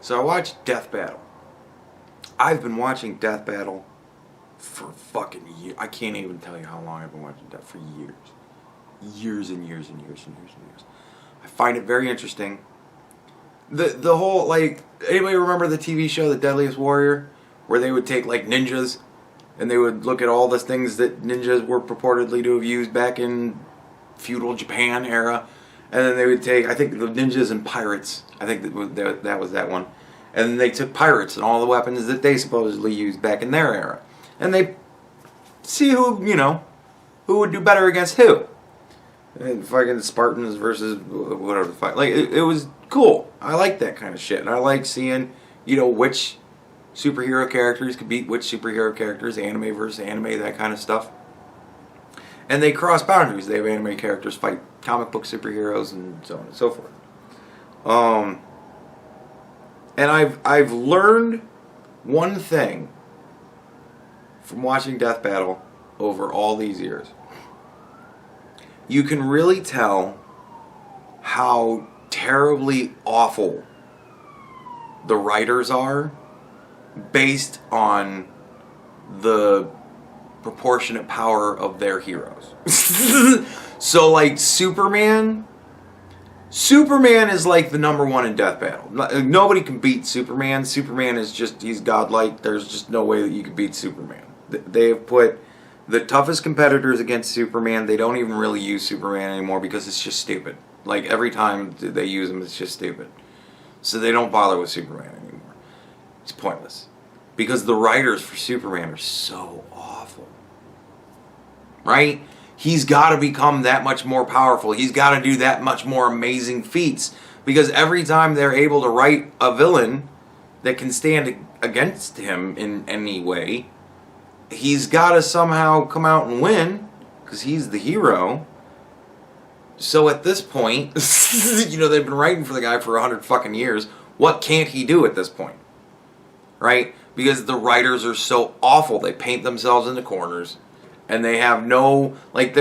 So I watched DeathBattle. I've been watching DeathBattle for fucking years. I can't even tell you how long I've been watching Death for years. Years and years and years and years and years. I find it very interesting. The whole, like, anybody remember the TV show The Deadliest Warrior? Where they would take, like, ninjas and they would look at all the things that ninjas were purportedly to have used back in feudal Japan era. And then they would take, I think, the ninjas and pirates. I think that was that one. And then they took pirates and all the weapons that they supposedly used back in their era. And they see who, you know, who would do better against who. And fucking Spartans versus whatever the fuck. Like, it was cool. I like that kind of shit. And I like seeing, you know, which superhero characters could beat which superhero characters, anime versus anime, that kind of stuff. And they cross boundaries. They have anime characters fight comic book superheroes and so on and so forth. And I've learned one thing from watching DeathBattle over all these years. You can really tell how terribly awful the writers are based on the proportionate power of their heroes. So, like, Superman is like the number one in DeathBattle. Nobody can beat Superman. Superman is just, he's godlike. There's just no way that you can beat Superman. They have put the toughest competitors against Superman. They don't even really use Superman anymore because it's just stupid. Like, every time they use him, it's just stupid. So they don't bother with Superman anymore. It's pointless. Because the writers for Superman are so awful. Right? He's got to become that much more powerful. He's got to do that much more amazing feats. Because every time they're able to write a villain that can stand against him in any way, he's got to somehow come out and win. Because he's the hero. So at this point, you know, they've been writing for the guy for 100 fucking years. What can't he do at this point? Right? Because the writers are so awful. They paint themselves into corners. And they have no, like,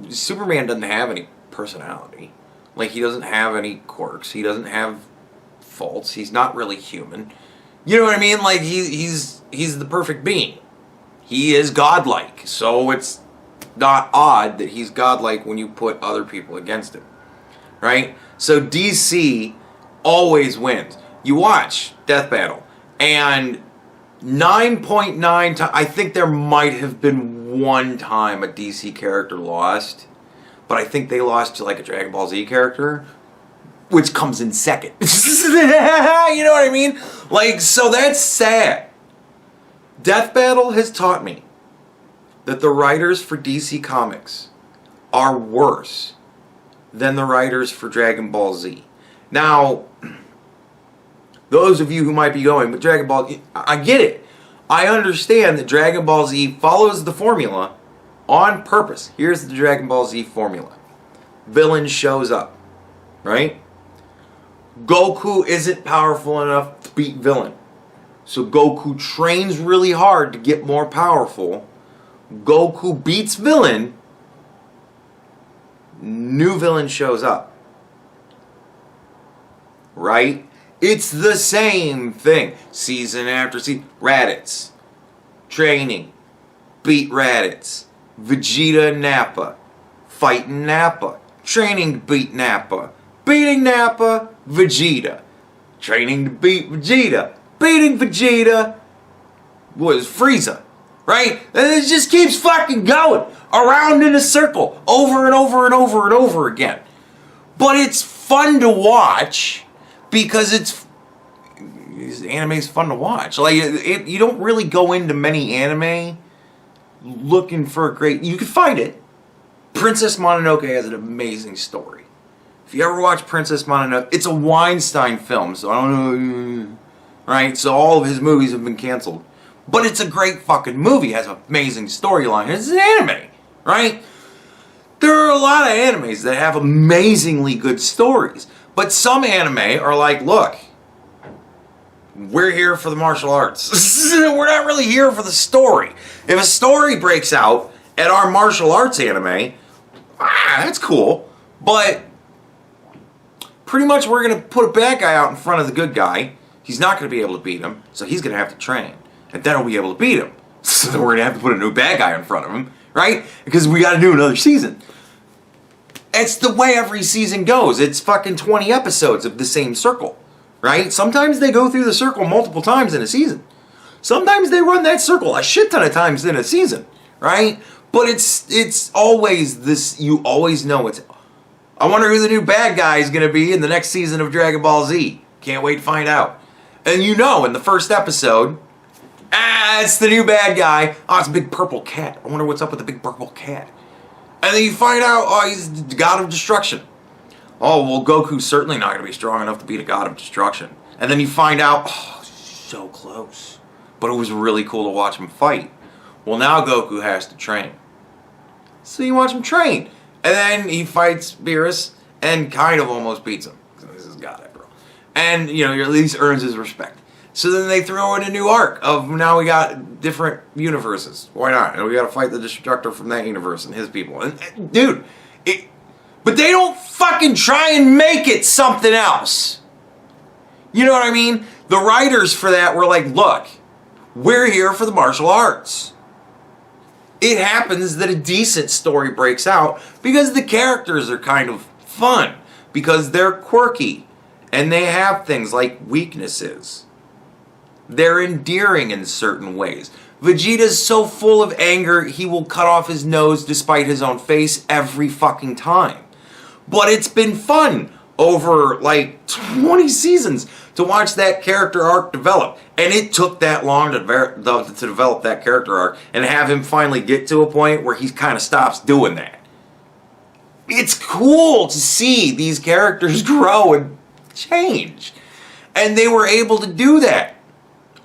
Superman doesn't have any personality. Like, he doesn't have any quirks. He doesn't have faults. He's not really human. You know what I mean? Like, he's the perfect being. He is godlike. So it's not odd that he's godlike when you put other people against him. Right? So DC always wins. You watch DeathBattle, and 9.9 times, I think there might have been one time a DC character lost, but I think they lost to, like, a Dragon Ball Z character, which comes in second. You know what I mean? Like, so that's sad. DeathBattle has taught me that the writers for DC Comics are worse than the writers for Dragon Ball Z. Now, those of you who might be going, but Dragon Ball, I get it. I understand that Dragon Ball Z follows the formula on purpose. Here's the Dragon Ball Z formula. Villain shows up, right? Goku isn't powerful enough to beat villain. So Goku trains really hard to get more powerful. Goku beats villain. New villain shows up. Right? It's the same thing. Season after season. Raditz. Training. Beat Raditz. Vegeta and Nappa. Fighting Nappa. Training to beat Nappa. Beating Nappa. Vegeta. Training to beat Vegeta. Beating Vegeta. Was Frieza. Right? And it just keeps fucking going. Around in a circle. Over and over and over and over again. But it's fun to watch. Because anime's fun to watch. Like, you don't really go into many anime looking for a great... You can find it. Princess Mononoke has an amazing story. If you ever watch Princess Mononoke, it's a Weinstein film, so I don't know... Right? So all of his movies have been canceled. But it's a great fucking movie. It has an amazing storyline. It's an anime. Right? There are a lot of animes that have amazingly good stories. But some anime are like, look, we're here for the martial arts. We're not really here for the story. If a story breaks out at our martial arts anime, that's cool. But pretty much we're going to put a bad guy out in front of the good guy. He's not going to be able to beat him, so he's going to have to train. And then he'll be able to beat him. So then we're going to have to put a new bad guy in front of him, right? Because we got to do another season. It's the way every season goes. It's fucking 20 episodes of the same circle, right? Sometimes they go through the circle multiple times in a season. Sometimes they run that circle a shit ton of times in a season, right? But it's always this, you always know it's, I wonder who the new bad guy is going to be in the next season of Dragon Ball Z. Can't wait to find out. And you know, in the first episode, it's the new bad guy. Oh, it's a big purple cat. I wonder what's up with the big purple cat. And then you find out, oh, he's the god of destruction. Oh, well, Goku's certainly not going to be strong enough to beat a god of destruction. And then you find out, oh, so close. But it was really cool to watch him fight. Well, now Goku has to train. So you watch him train. And then he fights Beerus and kind of almost beats him. This is God, after all. And, you know, he at least earns his respect. So then they throw in a new arc of now we got different universes. Why not? And we got to fight the Destructor from that universe and his people. And dude, but they don't fucking try and make it something else. You know what I mean? The writers for that were like, look, we're here for the martial arts. It happens that a decent story breaks out because the characters are kind of fun, because they're quirky, and they have things like weaknesses. They're endearing in certain ways. Vegeta's so full of anger, he will cut off his nose despite his own face every fucking time. But it's been fun over like 20 seasons to watch that character arc develop. And it took that long to develop that character arc and have him finally get to a point where he kind of stops doing that. It's cool to see these characters grow and change. And they were able to do that.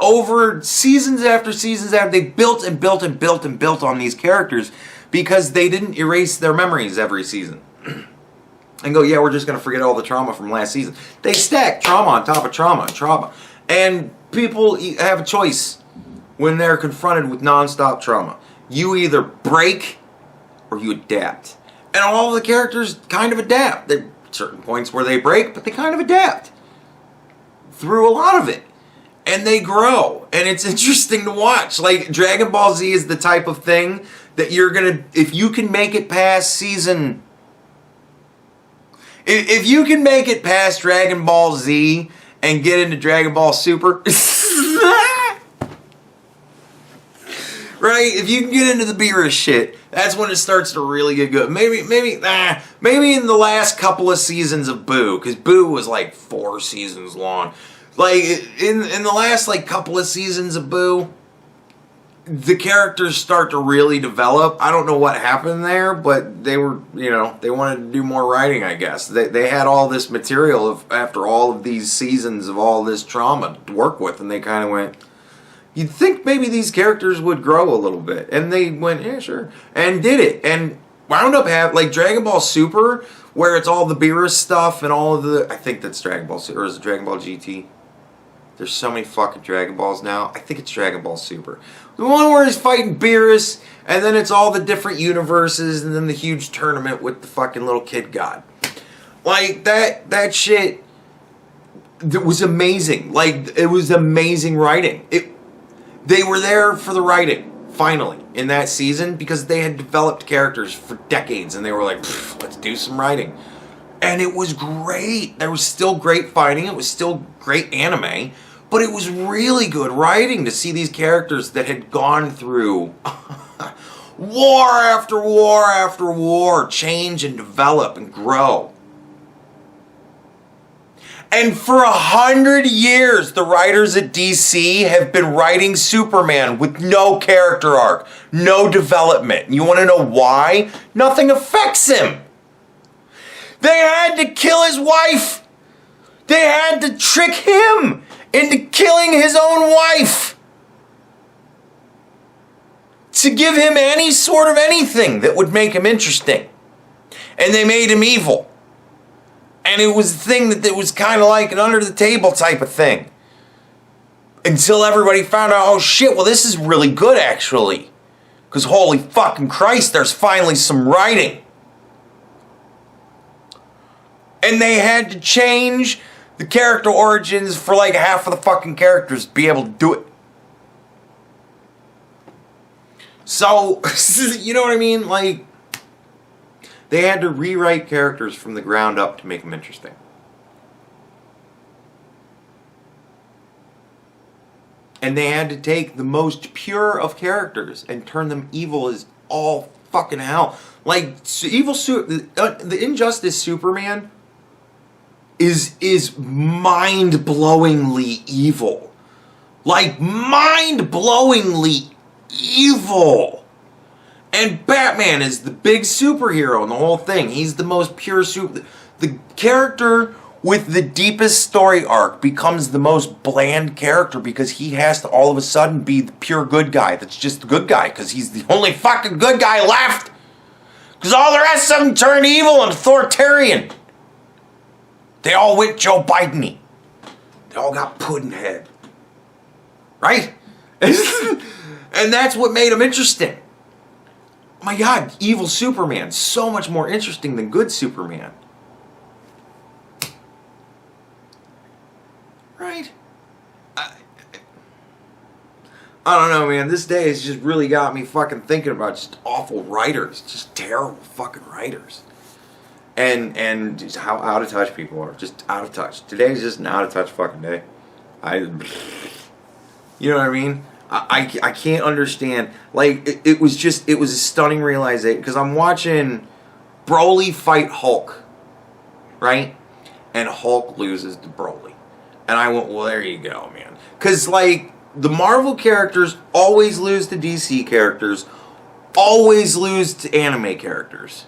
Over seasons after seasons after, they built and built and built and built on these characters because they didn't erase their memories every season. And go, yeah, we're just going to forget all the trauma from last season. They stack trauma on top of trauma and trauma. And people have a choice when they're confronted with nonstop trauma. You either break or you adapt. And all the characters kind of adapt. There are certain points where they break, but they kind of adapt through a lot of it. And they grow. And it's interesting to watch. Like, Dragon Ball Z is the type of thing that you're going to, if you can make it past season... If you can make it past Dragon Ball Z and get into Dragon Ball Super, right? If you can get into the Beerus shit, that's when it starts to really get good. Maybe in the last couple of seasons of Boo, because Boo was like 4 seasons long. Like in the last like couple of seasons of Boo, the characters start to really develop. I don't know what happened there, but they were, you know, they wanted to do more writing, I guess. They had all this material after all of these seasons of all this trauma to work with, and they kind of went, you'd think maybe these characters would grow a little bit. And they went, yeah, sure. And did it. And wound up having, like, Dragon Ball Super, where it's all the Beerus stuff and all of the, I think that's Dragon Ball Super, or is it Dragon Ball GT? There's so many fucking Dragon Balls now. I think it's Dragon Ball Super. The one where he's fighting Beerus, and then it's all the different universes, and then the huge tournament with the fucking little kid god. Like, that shit, it was amazing. Like, it was amazing writing. They were there for the writing, finally, in that season, because they had developed characters for decades, and they were like, let's do some writing. And it was great. There was still great fighting. It was still great anime. But it was really good writing to see these characters that had gone through war after war after war change and develop and grow. And for 100 years, the writers at DC have been writing Superman with no character arc, no development. You want to know why? Nothing affects him. They had to kill his wife. They had to trick him into killing his own wife to give him any sort of anything that would make him interesting. And they made him evil. And it was a thing that was kind of like an under-the-table type of thing. Until everybody found out, oh shit, well this is really good actually. Because holy fucking Christ, there's finally some writing. And they had to change the character origins for like half of the fucking characters to be able to do it. So, you know what I mean? Like, they had to rewrite characters from the ground up to make them interesting. And they had to take the most pure of characters and turn them evil as all fucking hell. Like, the Injustice Superman is mind-blowingly evil. Like, mind-blowingly evil. And Batman is the big superhero in the whole thing. He's the most pure the character with the deepest story arc becomes the most bland character because he has to all of a sudden be the pure good guy that's just the good guy because he's the only fucking good guy left. Because all the rest of them turned evil and authoritarian. They all went Joe Biden-y. They all got pudding-head. Right? And that's what made him interesting. My God, evil Superman, so much more interesting than good Superman. Right? I don't know, man. This day has just really got me fucking thinking about just awful writers. Just terrible fucking writers. And just how out of touch people are. Just out of touch. Today's just an out of touch fucking day. You know what I mean? I can't understand. Like, it was a stunning realization. Because I'm watching Broly fight Hulk. Right? And Hulk loses to Broly. And I went, well, there you go, man. Because, like, the Marvel characters always lose to DC characters. Always lose to anime characters.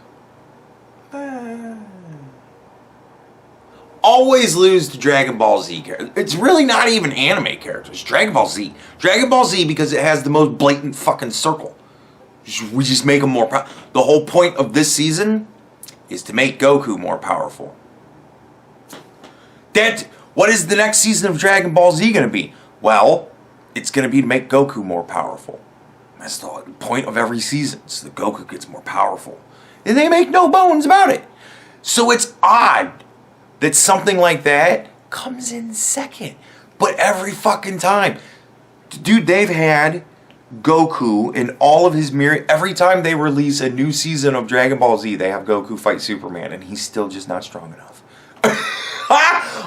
Always lose to Dragon Ball Z characters. It's really not even anime characters. Dragon Ball Z. Dragon Ball Z because it has the most blatant fucking circle. We just make them more powerful. The whole point of this season is to make Goku more powerful. What is the next season of Dragon Ball Z going to be? Well, it's going to be to make Goku more powerful. That's the point of every season. So that Goku gets more powerful. And they make no bones about it. So it's odd that something like that comes in second. But every fucking time. Dude, they've had Goku in all of his myriad. Every time they release a new season of Dragon Ball Z, they have Goku fight Superman. And he's still just not strong enough.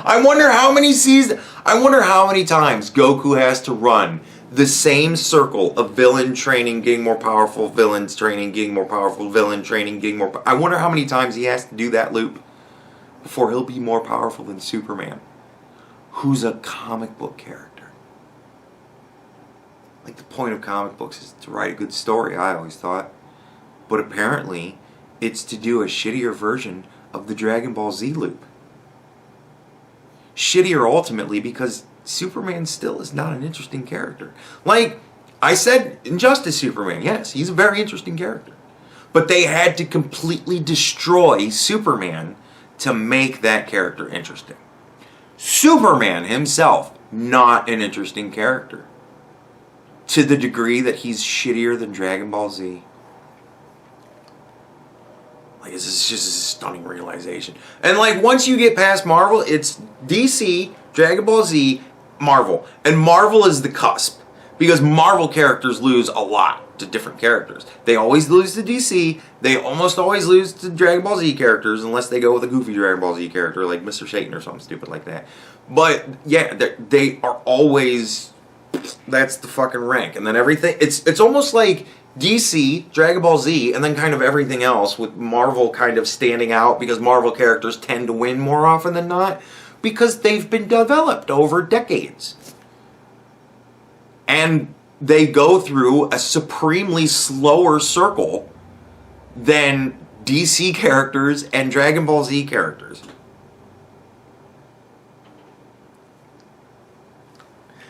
I wonder how many seasons. I wonder how many times Goku has to run the same circle of villain training, getting more powerful, villains training, getting more powerful, villain training, getting more. I wonder how many times he has to do that loop before he'll be more powerful than Superman, who's a comic book character. Like, the point of comic books is to write a good story, I always thought. But apparently, it's to do a shittier version of the Dragon Ball Z loop. Shittier ultimately because Superman still is not an interesting character. Like, I said Injustice Superman, yes, he's a very interesting character. But they had to completely destroy Superman to make that character interesting. Superman himself, not an interesting character. To the degree that he's shittier than Dragon Ball Z. Like, this is just a stunning realization. And, like, once you get past Marvel, it's DC, Dragon Ball Z, Marvel. And Marvel is the cusp. Because Marvel characters lose a lot to different characters. They always lose to DC. They almost always lose to Dragon Ball Z characters unless they go with a goofy Dragon Ball Z character like Mr. Satan or something stupid like that. But, yeah, they are always... That's the fucking rank. And then everything... It's almost like DC, Dragon Ball Z, and then kind of everything else with Marvel kind of standing out because Marvel characters tend to win more often than not because they've been developed over decades. And they go through a supremely slower circle than DC characters and Dragon Ball Z characters.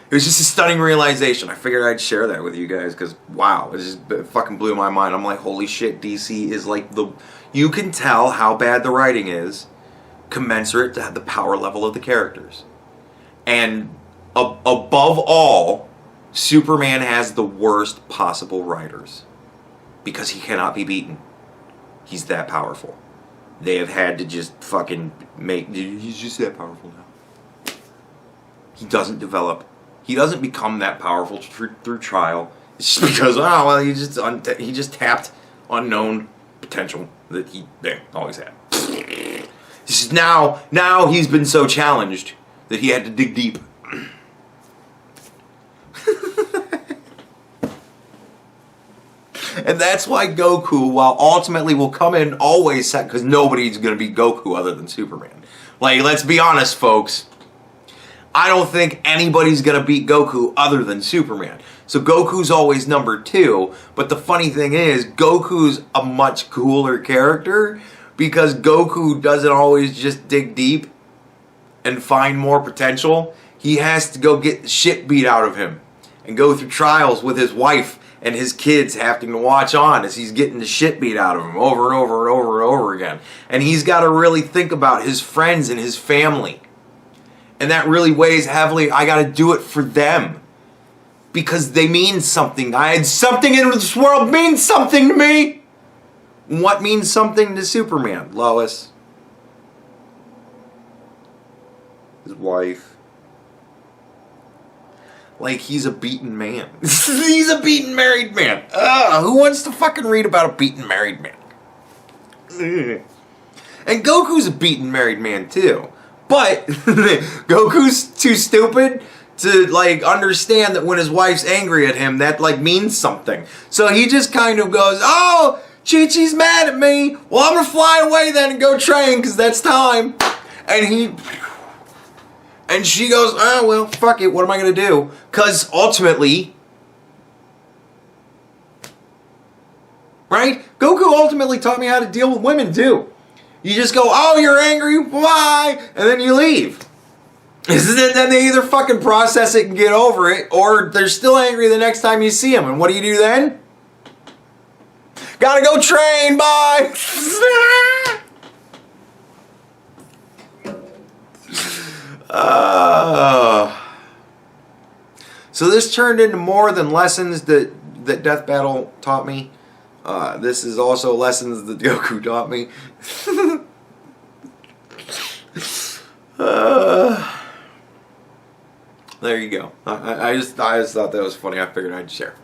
It was just a stunning realization. I figured I'd share that with you guys because, wow, it fucking blew my mind. I'm like, holy shit, DC is like the... You can tell how bad the writing is commensurate to the power level of the characters. And above all, Superman has the worst possible writers because he cannot be beaten. He's that powerful. They have had to just fucking make... He's just that powerful now. he doesn't develop. He doesn't become that powerful through trial. It's just because, oh, well, he just tapped unknown potential that he always had. This is now he's been so challenged that he had to dig deep. And that's why Goku, while ultimately will come in always set, because nobody's going to beat Goku other than Superman. Like, let's be honest, folks. I don't think anybody's going to beat Goku other than Superman. So Goku's always number 2. But the funny thing is, Goku's a much cooler character because Goku doesn't always just dig deep and find more potential. He has to go get the shit beat out of him and go through trials with his wife and his kids having to watch on as he's getting the shit beat out of him over and over and over and over again. And he's got to really think about his friends and his family. And that really weighs heavily. I got to do it for them. Because they mean something. I had something in this world mean something to me. What means something to Superman, Lois? His wife. Like he's a beaten man. He's a beaten married man. Who wants to fucking read about a beaten married man? And Goku's a beaten married man too. But Goku's too stupid to like understand that when his wife's angry at him, that like means something. So he just kind of goes, oh, Chi-Chi's mad at me. Well, I'm gonna fly away then and go train because that's time. And she goes, oh, well, fuck it. What am I going to do? Because ultimately, right? Goku ultimately taught me how to deal with women, too. You just go, oh, you're angry, bye, and then you leave. And then they either fucking process it and get over it, or they're still angry the next time you see them. And what do you do then? Gotta go train, bye. So this turned into more than lessons that DeathBattle taught me. This is also lessons that Goku taught me. There you go. I just thought that was funny. I figured I'd share.